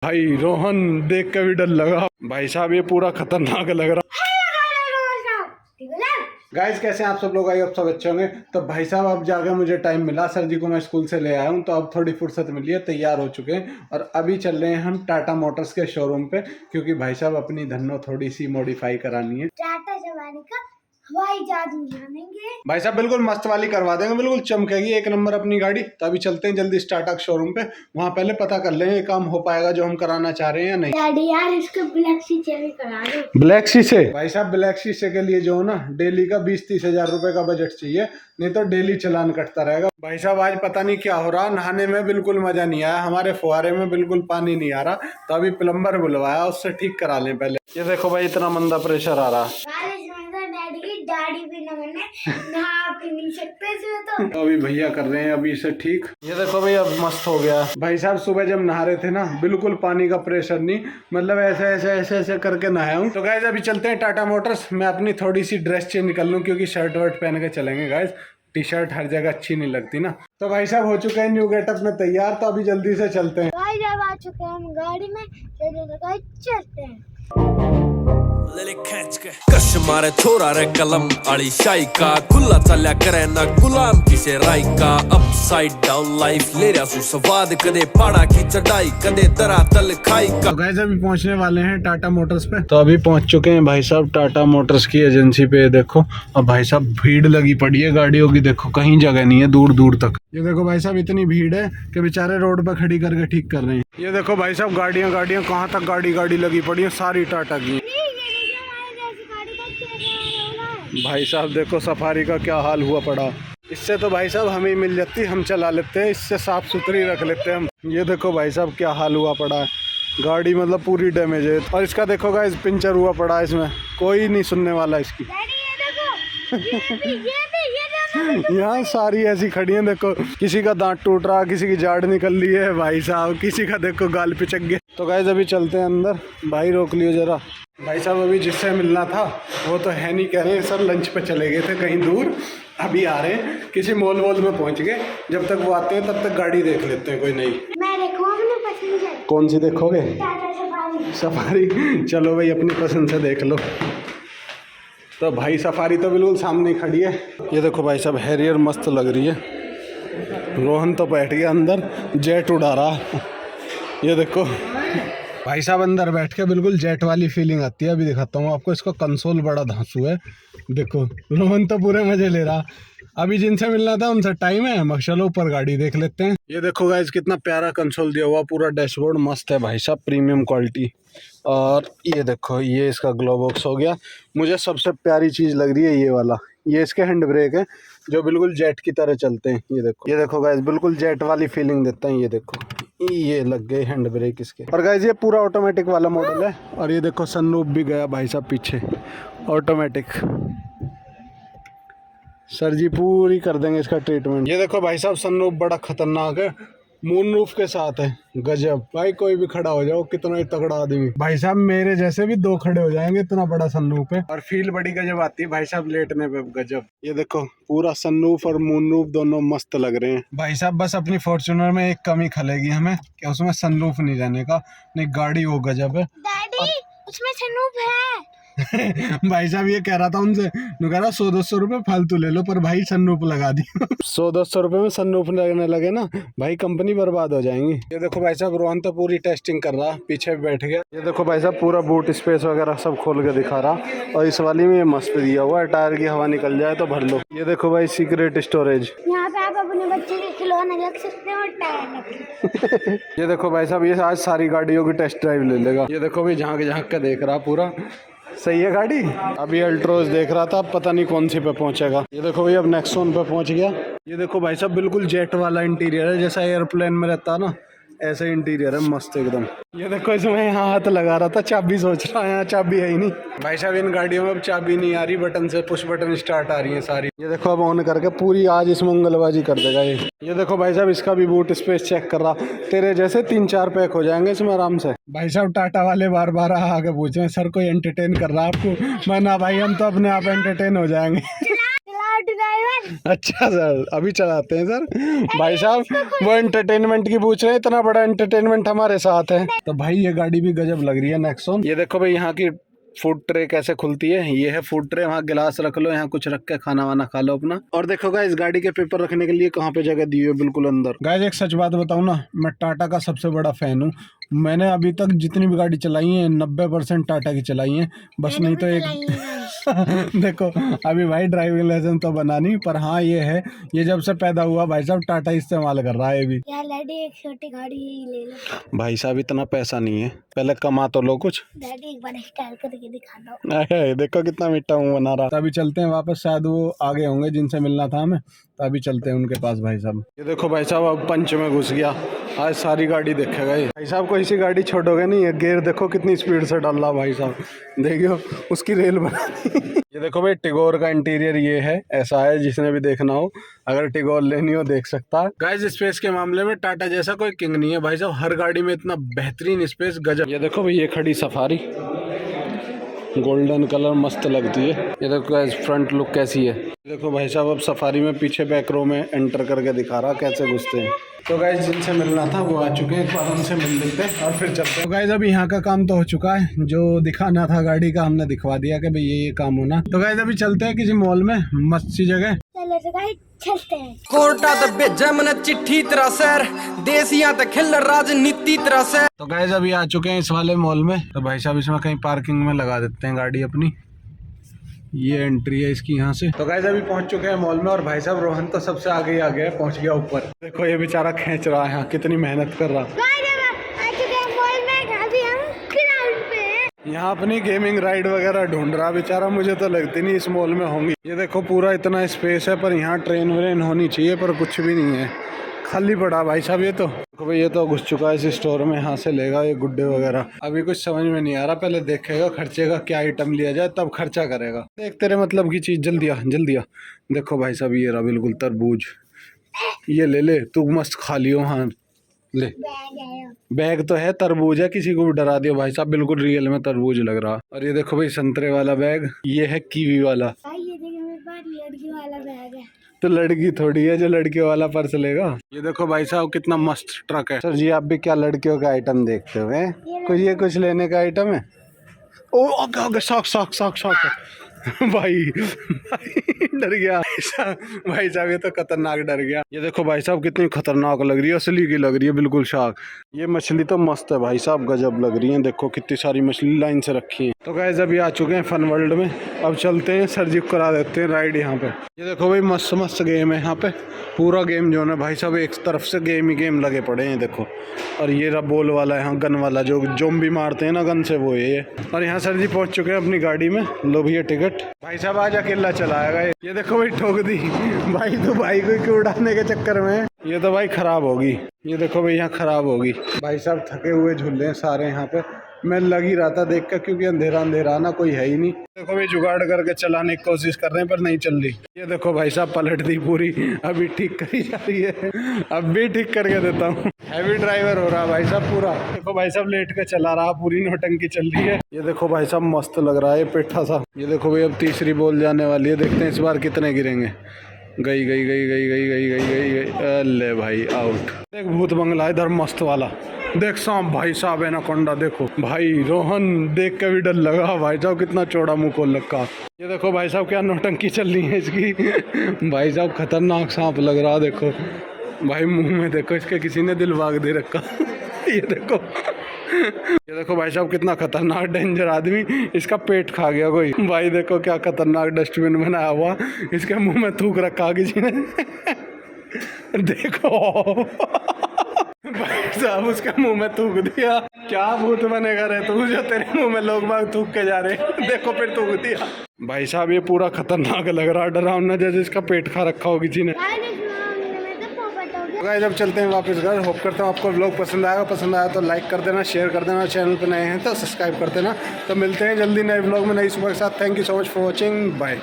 भाई रोहन देख के भी डर लगा। भाई साहब ये पूरा खतरनाक लग रहा। गाइस कैसे हैं आप सब लोग? आई आप सब अच्छे होंगे। तो भाई साहब अब जाकर मुझे टाइम मिला, सर जी को मैं स्कूल से ले आया हूँ, तो अब थोड़ी फुर्सत मिली है, तैयार हो चुके हैं और अभी चल रहे हैं हम टाटा मोटर्स के शोरूम पे, क्योंकि भाई साहब अपनी धन्नो थोड़ी सी मॉडिफाई करानी है। टाटा सवारी का हवाई जहाज उड़ाएंगे भाई साहब, बिल्कुल मस्त वाली करवा देंगे, बिल्कुल चमकेगी एक नंबर अपनी गाड़ी। तो अभी चलते हैं जल्दी टाटा शोरूम पे, वहाँ पहले पता कर लें ये काम हो पाएगा जो हम कराना चाह रहे हैं या नहीं। डैडी यार इसको ब्लैक शीशे भी करा दो। ब्लैक शीशे? भाई साहब ब्लैक शीशे के लिए जो है ना डेली का 20-30 हजार रुपए का बजट चाहिए, नहीं तो डेली चलान कटता रहेगा। भाई साहब आज पता नहीं क्या हो रहा, नहाने में बिल्कुल मजा नहीं आया, हमारे फुहारे में बिल्कुल पानी नहीं आ रहा, तो अभी प्लम्बर बुलवाया, उससे ठीक करा लें पहले। ये देखो भाई इतना मंदा प्रेशर आ रहा। डैडी की दाढ़ी भी न बने, नहा भी नहीं सकते इसमें तो अभी भैया कर रहे हैं अभी इसे ठीक। ये देखो भाई अब मस्त हो गया। भाई साहब सुबह जब नहा रहे थे ना बिल्कुल पानी का प्रेशर नहीं, मतलब ऐसे ऐसे ऐसे ऐसे करके नहाया हूँ। तो गाइस अभी चलते हैं टाटा मोटर्स, मैं अपनी थोड़ी सी ड्रेस चेंज कर लूँ, क्योंकि शर्ट वर्ट पहन के चलेंगे गाइस, टी शर्ट हर जगह अच्छी नहीं लगती ना। तो भाई साहब हो चुके हैं न्यू गेटअप में तैयार, तो अभी जल्दी से चलते हैं। भाई जब आ चुके हैं हम गाड़ी में, चलते हैं। कश मारे छोरा रे कलम आली शाही का खुला चल्या करे ना गुलाम किसे राई का। अपसाइड डाउन लाइफ ले रहा सु स्वाद, कदे पहाड़ा की चढ़ाई कदे तल खाई का। तो गाइस अभी पहुंचने वाले हैं टाटा मोटर्स पे। तो अभी पहुंच चुके हैं भाई साहब टाटा मोटर्स की एजेंसी पे। देखो अब भाई साहब भीड़ लगी पड़ी है गाड़ियों की, देखो कहीं जगह नहीं है दूर दूर तक। ये देखो भाई साहब इतनी भीड़ है कि बेचारे रोड पर खड़ी करके ठीक कर रहे हैं। ये देखो भाई साहब गाड़ियां गाड़ियां कहाँ तक गाड़ी लगी पड़ी है, सारी टाटा की। भाई साहब देखो सफारी का क्या हाल हुआ पड़ा, इससे तो भाई साहब हमें मिल जाती, हम चला लेते हैं, इससे साफ सुथरी रख लेते हैं हम। ये देखो भाई साहब क्या हाल हुआ पड़ा है, गाड़ी मतलब पूरी डैमेज है। और इसका देखो गाइस पंचर हुआ पड़ा है, इसमें कोई नहीं सुनने वाला इसकी। यहाँ सारी ऐसी खड़ी हैं, देखो किसी का दांत टूट रहा, किसी की जाड़ निकल रही है भाई साहब, किसी का देखो गाल पिचक गया। तो गाइस अभी चलते हैं अंदर। भाई रोक लियो जरा। भाई साहब अभी जिससे मिलना था वो तो है नहीं, कह रहे हैं सर लंच पे चले गए थे कहीं दूर, अभी आ रहे हैं, किसी मॉल वॉल में पहुंच गए। जब तक वो आते हैं तब तक गाड़ी देख लेते हैं कोई नई। मैं देखूं अपनी पसंद से। कौन सी देखोगे? टाटा सफारी। सफारी? चलो भाई अपनी पसंद से देख लो। तो भाई सफारी तो बिल्कुल सामने खड़ी है। ये देखो भाई साहब हैरियर मस्त लग रही है। रोहन तो बैठ गया अंदर, जेट उड़ा रहा। ये देखो भाई साहब अंदर बैठ के बिल्कुल जेट वाली फीलिंग आती है। अभी दिखाता हूँ आपको, इसका कंसोल बड़ा धांसू है। देखो रोहन तो पूरे मजे ले रहा। अभी जिनसे मिलना था उनसे टाइम है, मगर चलो ऊपर गाड़ी देख लेते हैं। ये देखो गाइस कितना प्यारा कंसोल दिया हुआ, पूरा डैशबोर्ड मस्त है भाई साहब, प्रीमियम क्वालिटी। और ये देखो ये इसका ग्लो बॉक्स हो गया। मुझे सबसे प्यारी चीज़ लग रही है ये वाला, ये इसके हैंड ब्रेक है जो बिल्कुल जेट की तरह चलते हैं। ये देखो गाइस बिल्कुल जेट वाली फीलिंग देता है। ये देखो ये लग गए हैंड ब्रेक इसके। और गाइस ये पूरा ऑटोमेटिक वाला मॉडल है। और ये देखो सनरूफ भी गया भाई साहब पीछे, ऑटोमेटिक। सर जी पूरी कर देंगे इसका ट्रीटमेंट। ये देखो भाई साहब सनरूफ बड़ा खतरनाक है, मून रूफ के साथ है। गजब भाई, कोई भी खड़ा हो जाओ, कितना ही तगड़ा आदमी। भाई साहब मेरे जैसे भी 2 खड़े हो जाएंगे, इतना बड़ा सनरूफ है। और फील बड़ी गजब आती है भाई साहब लेटने पे, गजब। ये देखो पूरा सनरूफ और मून रूफ दोनों मस्त लग रहे हैं भाई साहब। बस अपनी फॉर्च्यूनर में एक कमी खलेगी हमें, कि उसमें सनरूफ नहीं रहने का, नहीं गाड़ी वो गजब है। डैडी उसमें सनरूफ है। भाई साहब ये कह रहा था उनसे, कह रहा 100-200 रुपए फालतू ले लो, पर भाई सनरूफ लगा दी। 100-200 रुपए में सनरूफ लगने लगे ना भाई, कंपनी बर्बाद हो जाएंगी। ये देखो भाई साहब रोहन तो पूरी टेस्टिंग कर रहा, पीछे बैठ गया। ये देखो भाई साहब पूरा बूट स्पेस वगैरह सब खोल के दिखा रहा। और इस वाली में ये मस्त दिया हुआ है, टायर की हवा निकल जाए तो भर लो। ये देखो भाई सीक्रेट स्टोरेज, यहाँ पे आप अपने बच्चे के खिलौने रख सकते हो, टायर। ये देखो भाई साहब ये आज सारी गाड़ियों की टेस्ट ड्राइव ले लेगा। ये देखो भाई झांक झांक के देख रहा पूरा, सही है गाड़ी। अभी अल्ट्रोज देख रहा था, पता नहीं कौन सी पे पहुंचेगा। ये देखो भाई अब नेक्सॉन पे पहुंच गया। ये देखो भाई साहब बिल्कुल जेट वाला इंटीरियर है, जैसा एयरप्लेन में रहता ना ऐसे इंटीरियर है, मस्त एकदम। ये देखो इसमें यहाँ हाथ लगा रहा था, चाबी सोच रहा है, यहाँ चाबी है ही नहीं। भाई साहब इन गाड़ियों में अब चाबी नहीं आ रही, बटन से पुश बटन स्टार्ट आ रही है सारी। ये देखो अब ऑन करके पूरी आज इस मंगलबाजी कर देगा ये। ये देखो भाई साहब इसका भी बूट स्पेस चेक कर रहा, तेरे जैसे 3-4 पैक हो जाएंगे इसमें आराम से। भाई साहब टाटा वाले बार बार आके पूछ रहे हैं सर कोई एंटरटेन कर रहा है आपको? मैं ना भाई हम तो अपने आप एंटरटेन हो जाएंगे। ड्राइवर। अच्छा सर, अभी चलाते हैं सर। भाई साहब वो एंटरटेनमेंट की पूछ रहे हैं, इतना बड़ा एंटरटेनमेंट हमारे साथ है। तो भाई ये गाड़ी भी गजब लग रही है नेक्सॉन। ये देखो भाई यहाँ की फूड ट्रे कैसे खुलती है। ये है फूड ट्रे, वहाँ गिलास रख लो, यहाँ कुछ रख के खाना वाना खा लो अपना। और देखो गाइस गाड़ी के पेपर रखने के लिए कहाँ पे जगह दी है, बिल्कुल अंदर। गाइस एक सच बात बताऊँ ना, मैं टाटा का सबसे बड़ा फैन हूँ। मैंने अभी तक जितनी भी गाड़ी चलाई है 90% टाटा की चलाई है, बस नहीं तो एक देखो अभी भाई ड्राइविंग लाइसेंस तो बना नहीं, पर हाँ ये है, ये जब से पैदा हुआ भाई साहब टाटा इस्तेमाल कर रहा है अभी। यार डैडी एक छोटी गाड़ी ले लो। भाई साहब इतना पैसा नहीं है, पहले कमा तो लो कुछ। डैडी एक बार स्टाइल करके दिखा दो। देखो कितना मीठा मुंह बना रहा। अभी चलते हैं वापस, शायद वो आगे होंगे जिनसे मिलना था हमें, तो अभी चलते हैं उनके पास। भाई साहब ये देखो भाई साहब अब पंच में घुस गया, आज सारी गाड़ी देखेगा ये। भाई साहब कोई सी गाड़ी छोड़ोगे नहीं, ये गियर देखो कितनी स्पीड से डाल रहा भाई साहब, देखियो उसकी रेल बना दी। ये देखो भाई टिगोर का इंटीरियर ये है, ऐसा है, जिसने भी देखना हो अगर टिगोर लेनी हो देख सकता है। गाइस स्पेस के मामले में टाटा जैसा कोई किंग नहीं है भाई साहब, हर गाड़ी में इतना बेहतरीन स्पेस, गजब। ये देखो भाई ये खड़ी सफारी, गोल्डन कलर मस्त लगती है। ये देखो गाइस फ्रंट लुक कैसी है। देखो भाई साहब अब सफारी में पीछे बैक रो में एंटर करके दिखा रहा कैसे घुसते हैं। तो गाइस जिनसे मिलना था वो आ चुके हैं, एक बार उनसे मिल लेते हैं और फिर चलते हैं। तो गाइस अभी यहाँ का काम तो हो चुका है, जो दिखाना था गाड़ी का हमने दिखवा दिया कि भाई ये काम होना। तो गाइस अभी चलते हैं किसी मॉल में, मस्त सी जगह। चलो तो गाइस चलते हैं। कोर्टा ते भेजा मैंने चिट्ठी तेरा सैर, देसियां ते खिल राजनीति तेरा सैर। तो गाइस अभी आ चुके हैं इस वाले मॉल में। तो भाई साहब इसमें कहीं पार्किंग में लगा देते हैं गाड़ी अपनी, ये एंट्री है इसकी यहाँ से। तो गाइस अभी पहुंच चुके हैं मॉल में और भाई साहब रोहन तो सबसे आगे ही आ गया, पहुंच गया ऊपर। देखो ये बेचारा खींच रहा है, कितनी मेहनत कर रहा। यहाँ अपनी गेमिंग राइड वगैरह ढूंढ रहा बेचारा, मुझे तो लगती नहीं इस मॉल में होंगी। ये देखो पूरा इतना स्पेस है, पर यहाँ ट्रेन व्रेन होनी चाहिए, पर कुछ भी नहीं है, खाली पड़ा भाई साहब। ये तो भाई ये तो घुस चुका है इस स्टोर में, यहाँ से लेगा ये गुड्डे वगैरह। अभी कुछ समझ में नहीं आ रहा, पहले देखेगा खर्चे का क्या आइटम लिया जाए तब खर्चा करेगा। देख तेरे मतलब की चीज, जल्दी आ जल्दी आ। देखो भाई साहब ये रहा बिल्कुल तरबूज, ये ले ले तू मस्त खा लियो। हाँ ले, बैग तो है, तरबूज है, किसी को भी डरा दिया भाई साहब, बिल्कुल रियल में तरबूज लग रहा। और ये देखो भाई संतरे वाला बैग, ये है कीवी वाला। ये देखो मेरे पास लड़की वाला बैग है। तो लड़की थोड़ी है जो लड़कियों वाला पर्स लेगा। ये देखो भाई साहब कितना मस्त ट्रक है। सर जी आप भी क्या लड़कियों का आइटम देखते हो हैं? कुछ लेने का आइटम है? ओ आगे शौक शौक शौक शौक भाई डर गया भाई साहब, ये तो खतरनाक डर गया। ये देखो भाई साहब कितनी खतरनाक लग रही है, असली की लग रही है बिल्कुल शार्क। ये मछली तो मस्त है भाई साहब, गजब लग रही है। देखो कितनी सारी मछली लाइन से रखी है। तो गाइस अभी आ चुके हैं फन वर्ल्ड में, अब चलते हैं सर जी को करा देते हैं राइड यहाँ पे। ये देखो भाई मस्त मस्त गेम है यहाँ पे, पूरा गेम जो है भाई साहब एक तरफ से गेम ही गेम लगे पड़े हैं देखो। और ये रहा बॉल वाला, यहाँ गन वाला, जो जोम्बी मारते हैं ना गन से, वो ये। और यहाँ सर जी पहुँच चुके हैं अपनी गाड़ी में, लो भैया टिकट। भाई साहब आज अकेला चलाएगा ये देखो भाई, ठोक दी भाई, तो भाई को क्यों उड़ाने के चक्कर में ये तो भाई खराब होगी। ये देखो भाई यहाँ खराब होगी। भाई साहब थके हुए झूले हैं सारे यहाँ पे, मैं लग ही रहा था देख कर, क्योंकि अंधेरा अंधेरा ना कोई है ही नहीं। देखो भाई जुगाड़ करके चलाने की कोशिश कर रहे हैं पर नहीं चल रही। ये देखो भाई साहब पलट दी पूरी, अभी ठीक करी जा रही है, अब भी ठीक करके देता हूँ। हैवी ड्राइवर हो रहा भाई साहब पूरा। देखो भाई साहब लेट के चला रहा, पूरी नौटंकी चल रही है। ये देखो भाई साहब मस्त लग रहा है पेठा सा। ये देखो भाई अब तीसरी बॉल जाने वाली है, देखते हैं इस बार कितने गिरेंगे। गई गई गई गई गई गई गई गई गई, अल्ले भाई आउट। देख भूत बंगला इधर मस्त वाला, देख सांप भाई साहब एनाकोंडा। देखो भाई रोहन देख के भी डर लगा, भाई साहब कितना चौड़ा मुंह खोल रखा। ये देखो भाई साहब क्या नौटंकी चल रही है इसकी भाई साहब खतरनाक सांप लग रहा। देखो भाई मुंह में देखो इसके किसी ने दिल भाग दे रखा ये देखो ये देखो भाई साहब कितना खतरनाक डेंजर आदमी, इसका पेट खा गया कोई। भाई देखो क्या खतरनाक डस्टबिन बनाया हुआ, इसके मुंह में थूक रखा किसी ने देखो भाई साहब उसके मुंह में थूक दिया। क्या भूत बनेगा रे तू, जो तेरे मुंह में लोग बाग थूक के जा रहे देखो फिर थूक दिया। भाई साहब ये पूरा खतरनाक लग रहा, डरावना जैसे इसका पेट खा रखा हो किसी ने। गाइस अब चलते हैं वापस घर। होप करता हूँ आपको व्लॉग पसंद आया तो लाइक कर देना, शेयर कर देना, चैनल पे नए हैं तो सब्सक्राइब कर देना। तो मिलते हैं जल्दी नए व्लॉग में नई सुबह के साथ। Thank you so much for watching, bye.